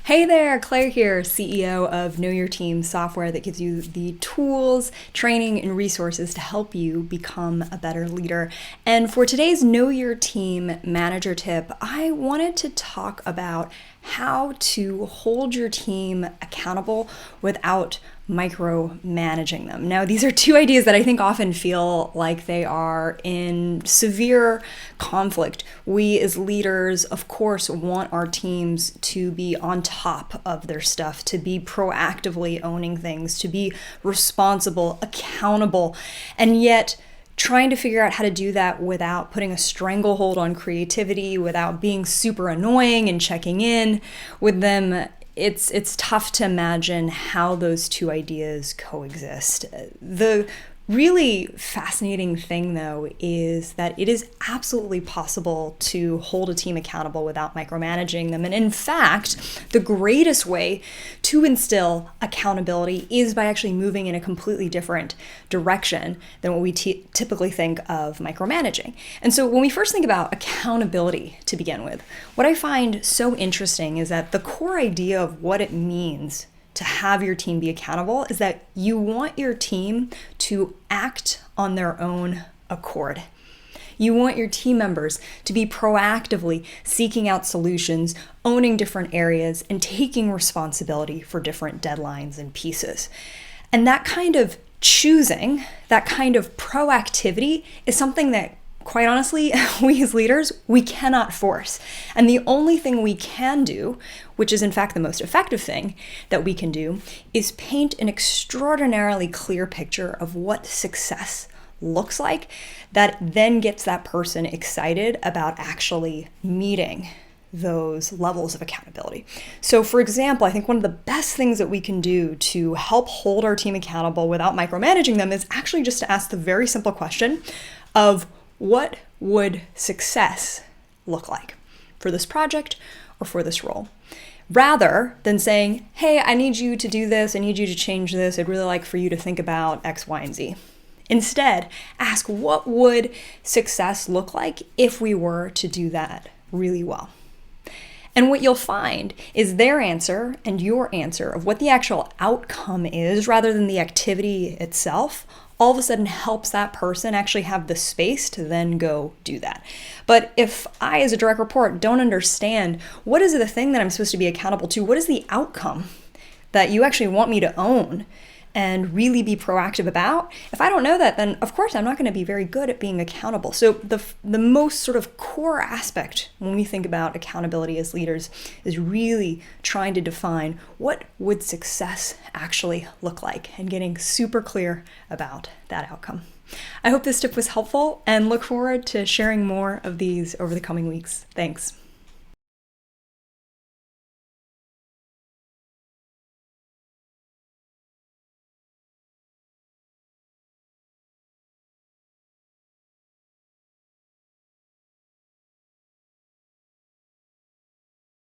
Hey there, Claire here, CEO of Know Your Team software that gives you the tools, training, and resources to help you become a better leader. And for today's Know Your Team manager tip, I wanted to talk about how to hold your team accountable without micromanaging them. Now, these are two ideas that I think often feel like they are in severe conflict. We as leaders, of course, want our teams to be on top of their stuff, to be proactively owning things, to be responsible, accountable, and yet trying to figure out how to do that without putting a stranglehold on creativity, without being super annoying and checking in with them. It's tough to imagine how those two ideas coexist. The really fascinating thing, though, is that it is absolutely possible to hold a team accountable without micromanaging them. And in fact, the greatest way to instill accountability is by actually moving in a completely different direction than what we typically think of micromanaging. And so when we first think about accountability to begin with, what I find so interesting is that the core idea of what it means to have your team be accountable is that you want your team to act on their own accord. You want your team members to be proactively seeking out solutions, owning different areas, and taking responsibility for different deadlines and pieces. And that kind of choosing, that kind of proactivity is something that, quite honestly, we as leaders, we cannot force. And the only thing we can do, which is in fact the most effective thing that we can do, is paint an extraordinarily clear picture of what success looks like that then gets that person excited about actually meeting those levels of accountability. So for example, I think one of the best things that we can do to help hold our team accountable without micromanaging them is actually just to ask the very simple question of, what would success look like for this project or for this role? Rather than saying, hey, I need you to do this, I need you to change this, I'd really like for you to think about X, Y, and Z. Instead, ask what would success look like if we were to do that really well? And what you'll find is their answer and your answer of what the actual outcome is, rather than the activity itself, all of a sudden helps that person actually have the space to then go do that. But if I, as a direct report, don't understand what is the thing that I'm supposed to be accountable to, what is the outcome that you actually want me to own and really be proactive about, if I don't know that, then of course I'm not going to be very good at being accountable. So the most sort of core aspect when we think about accountability as leaders is really trying to define what would success actually look like and getting super clear about that outcome. I hope this tip was helpful and look forward to sharing more of these over the coming weeks. Thanks.